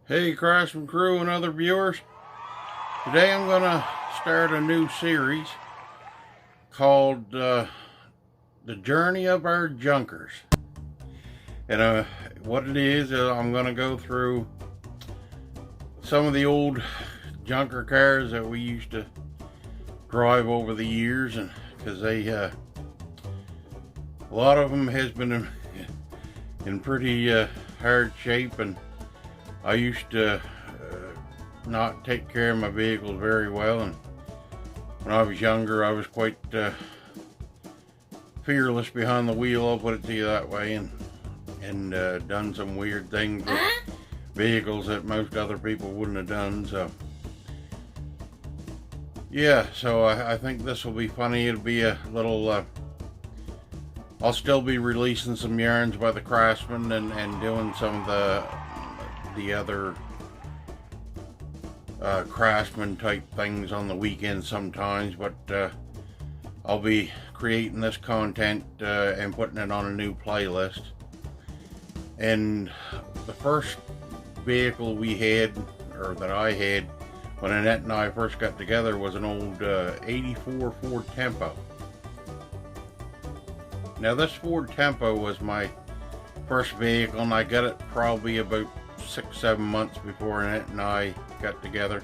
Hey Craftsman crew and other viewers, today I'm going to start a new series called The Journey of Our Junkers. And what it is I'm going to go through some of the old junker cars that we used to drive over the years, and because a lot of them has been in pretty hard shape, and I used to not take care of my vehicles very well, and when I was younger I was quite fearless behind the wheel, I'll put it to you that way, and done some weird things with vehicles that most other people wouldn't have done. So yeah, so I think this will be funny. It'll be a little I'll still be releasing some yarns by the Craftsman and doing some of the other Craftsman type things on the weekend sometimes, but I'll be creating this content and putting it on a new playlist. And the first vehicle we had, or that I had when Annette and I first got together, was an old 84 Ford Tempo. Now this Ford Tempo was my first vehicle, and I got it probably about 6-7 months before Annette and I got together.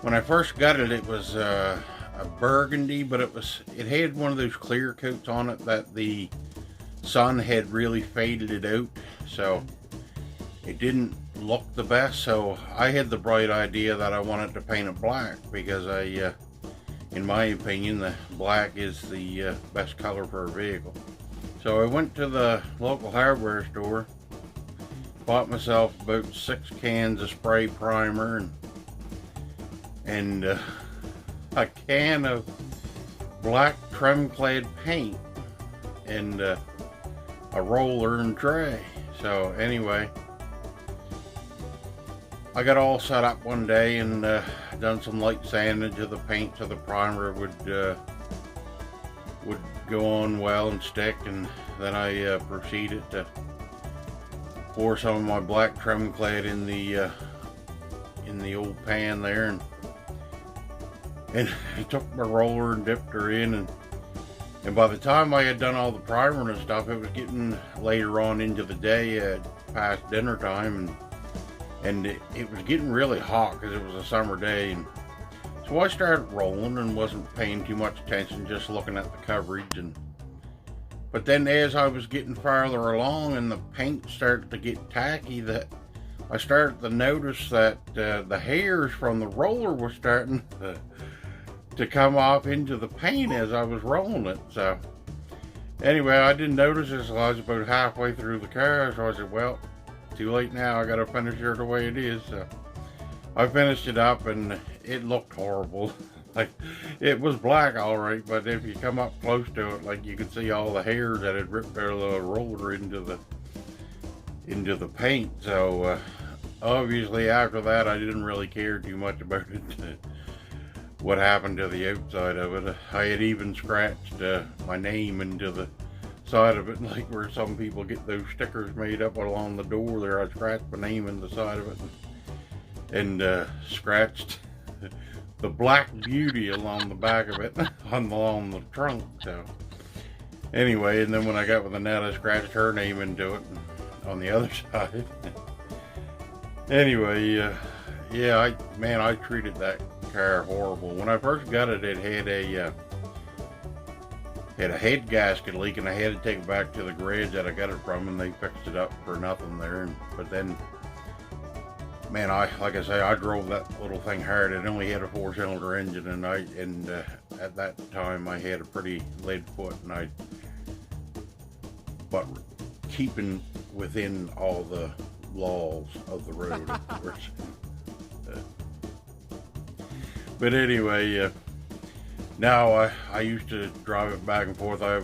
When I first got it, it was a burgundy, but it had one of those clear coats on it that the sun had really faded it out, so it didn't look the best. So I had the bright idea that I wanted to paint it black, because in my opinion, the black is the best color for a vehicle. So I went to the local hardware store, bought myself about 6 cans of spray primer and a can of black trim clad paint and a roller and tray. So anyway, I got all set up one day and done some light sanding to the paint so the primer would go on well and stick, and then I proceeded to pour some of my black trim clad in the old pan there, and I took my roller and dipped her in, and by the time I had done all the primer and stuff, it was getting later on into the day, past dinner time, and it was getting really hot because it was a summer day. And so I started rolling and wasn't paying too much attention, just looking at the coverage. But then as I was getting farther along and the paint started to get tacky, that I started to notice that the hairs from the roller were starting to come off into the paint as I was rolling it. So anyway, I didn't notice this until I was about halfway through the car, so I said, well, too late now, I gotta finish it the way it is. So I finished it up, and it looked horrible. Like, it was black all right, but if you come up close to it, like, you could see all the hairs that had ripped out of the roller into the paint. So obviously after that I didn't really care too much about it, what happened to the outside of it. I had even scratched my name into the side of it, like where some people get those stickers made up along the door there. I scratched my name in the side of it, and scratched the Black Beauty along the back of it along the trunk. So anyway, and then when I got with Annette, I scratched her name into it on the other side. Anyway, yeah, I treated that car horrible. When I first got it, it had a head gasket leak, and I had to take it back to the garage that I got it from, and they fixed it up for nothing there. But then, man, like I say, I drove that little thing hard. It only had a 4-cylinder engine, and at that time I had a pretty lead foot, but keeping within all the laws of the road, of course. But anyway, now I used to drive it back and forth. I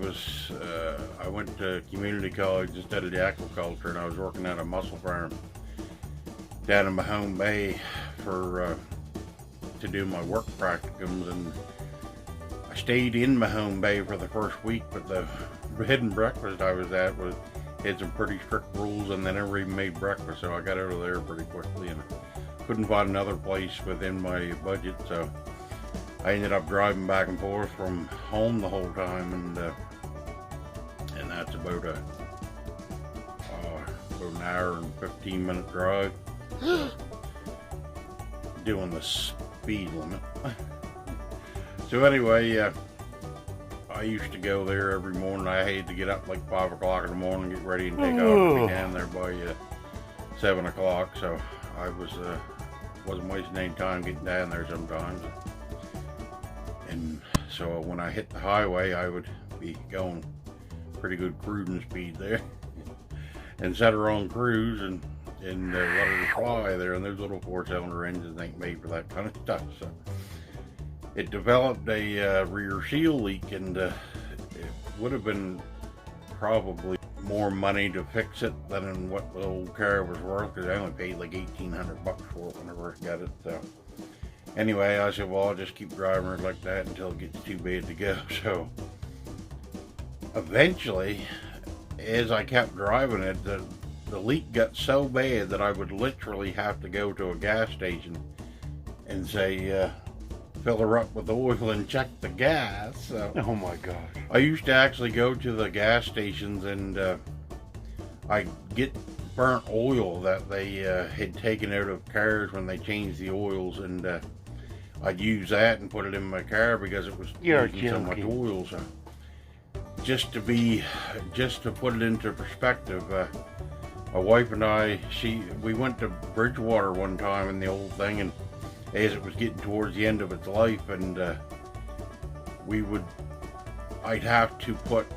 went to community college and studied aquaculture, and I was working at a mussel farm down in Mahone Bay to do my work practicums, and I stayed in Mahone Bay for the first week, but the bed and breakfast I was at had some pretty strict rules, and they never even made breakfast, so I got out of there pretty quickly, and couldn't find another place within my budget, so I ended up driving back and forth from home the whole time, and that's about an hour and 15-minute drive. Doing the speed limit. So anyway, I used to go there every morning. I had to get up like 5 o'clock in the morning, get ready and take off and be down there by 7 o'clock. So I wasn't wasting any time getting down there sometimes. And so when I hit the highway, I would be going pretty good cruising speed there, and set her on cruise and let her fly there. And those little 4-cylinder engines ain't made for that kind of stuff. So it developed a rear seal leak, and it would have been probably more money to fix it than what the old car was worth, because I only paid like $1,800 for it whenever I got it. So anyway, I said, well, I'll just keep driving her like that until it gets too bad to go. So eventually, as I kept driving it, the leak got so bad that I would literally have to go to a gas station and say, fill her up with oil and check the gas. So, oh my gosh. I used to actually go to the gas stations, and I'd get burnt oil that they had taken out of cars when they changed the oils, and I'd use that and put it in my car because it was using so much oil. So just to put it into perspective, my wife and I, we went to Bridgewater one time in the old thing, and as it was getting towards the end of its life, and I'd have to put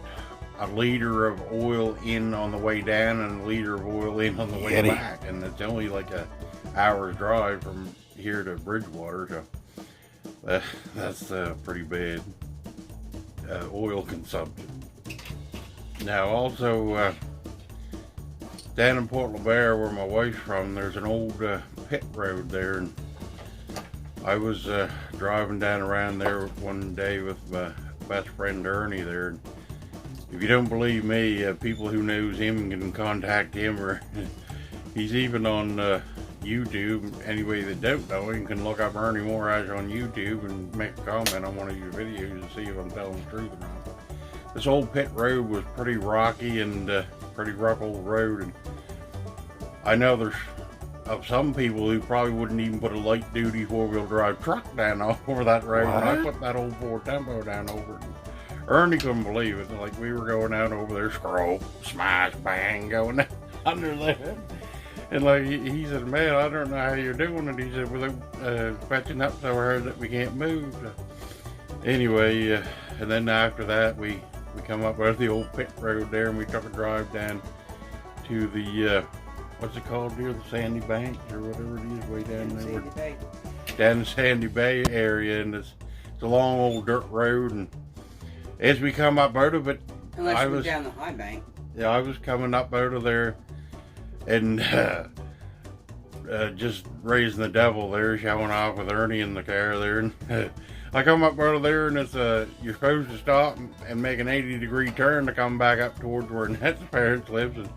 a liter of oil in on the way down and a liter of oil in on the way back, and it's only like an hour's drive from here to Bridgewater, so that's pretty bad oil consumption. Now also, down in Port LeBaire, where my wife's from, there's an old pit road there, and I was driving down around there one day with my best friend Ernie there. And if you don't believe me, people who knows him can contact him, or he's even on YouTube. Anybody that don't know him can look up Ernie Morash on YouTube and make a comment on one of your videos and see if I'm telling the truth or not. This old pit road was pretty rocky and pretty rough old road, and I know there's some people who probably wouldn't even put a light duty 4-wheel drive truck down over that road. And I put that old Ford Tempo down over it. And Ernie couldn't believe it. Like, we were going out over there, scroll, smash, bang, going down under there. And like he said, man, I don't know how you're doing it. He said, without fetching up so hard that we can't move. So anyway, and then after that, we come up out the old pit road there, and we took a drive down to the what's it called here, the Sandy Banks or whatever it is, way down there, down the Sandy Bay area, and it's a long old dirt road. And as we come up out of it, unless we're down the high bank. Yeah, I was coming up out of there, and just raising the devil there, showing off with Ernie in the car there, and I come up out of there, and it's you're supposed to stop and make an 80-degree turn to come back up towards where Net's parents lives, and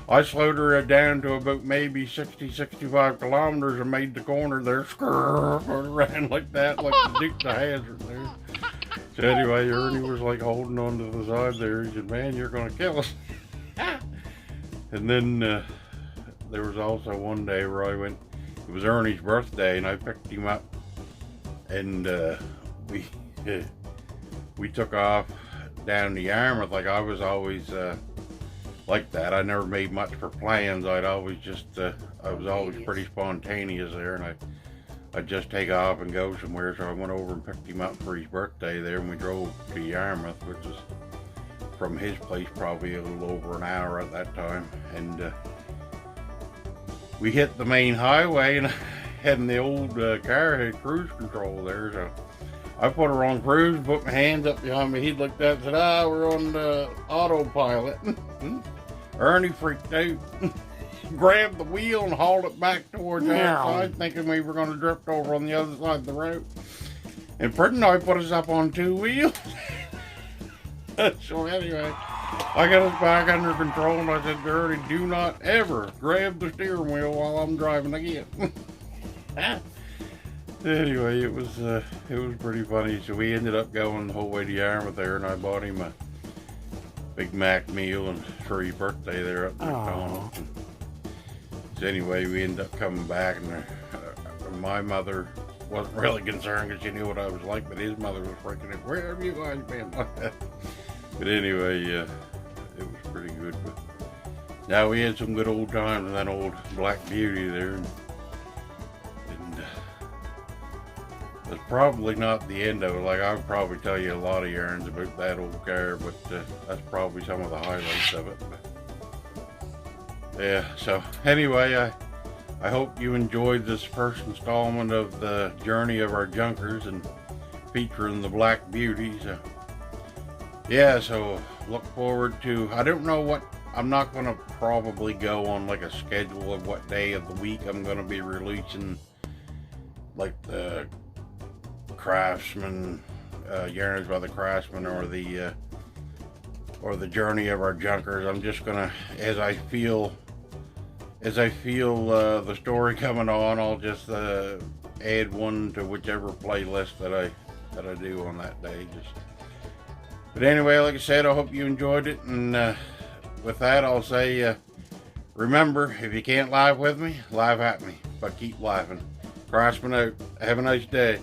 I slowed her down to about maybe 60-65 kilometers and made the corner there, around like that, like the Dukes of Hazzard there. So anyway, Ernie was like holding on to the side there. He said, man, you're going to kill us. And then there was also one day where I went, it was Ernie's birthday, and I picked him up, and we took off down to Yarmouth. Like, I was always like that. I never made much for plans. I was always pretty spontaneous there, and I'd just take off and go somewhere. So I went over and picked him up for his birthday there, and we drove to Yarmouth, which is from his place probably a little over an hour at that time. And we hit the main highway, and and the old car had cruise control there, so I put her on cruise, put my hands up behind me. He looked up and said, we're on the autopilot. Ernie freaked out, grabbed the wheel and hauled it back towards the outside, thinking we were going to drift over on the other side of the road. And pretty nice put us up on 2 wheels. So anyway, I got us back under control, and I said, Dirty, do not ever grab the steering wheel while I'm driving again. Anyway, it was pretty funny. So we ended up going the whole way to Yarmouth there, and I bought him a Big Mac meal and free birthday there at McDonald's. So anyway, we ended up coming back, and my mother wasn't really concerned because she knew what I was like, but his mother was freaking out, where have you guys been? But anyway, it was pretty good. But now we had some good old times in that old Black Beauty there. And it's probably not the end of it. Like, I would probably tell you a lot of yarns about that old car, but that's probably some of the highlights of it. But yeah, so anyway, I hope you enjoyed this first installment of the journey of our junkers and featuring the Black Beauty. So yeah, so look forward to, I don't know what, I'm not going to probably go on like a schedule of what day of the week I'm going to be releasing like the Craftsman, Yarns by the Craftsman, or the journey of our junkers. I'm just gonna, as I feel the story coming on, I'll just add one to whichever playlist that I do on that day. But anyway, like I said, I hope you enjoyed it, and with that, I'll say, remember, if you can't laugh with me, laugh at me, but keep laughing. Craftsman out. Have a nice day.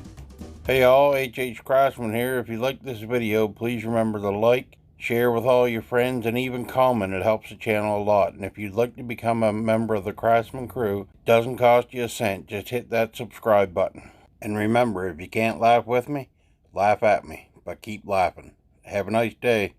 Hey all, H.H. Craftsman here. If you like this video, please remember to like, share with all your friends, and even comment. It helps the channel a lot. And if you'd like to become a member of the Craftsman crew, it doesn't cost you a cent. Just hit that subscribe button. And remember, if you can't laugh with me, laugh at me, but keep laughing. Have a nice day.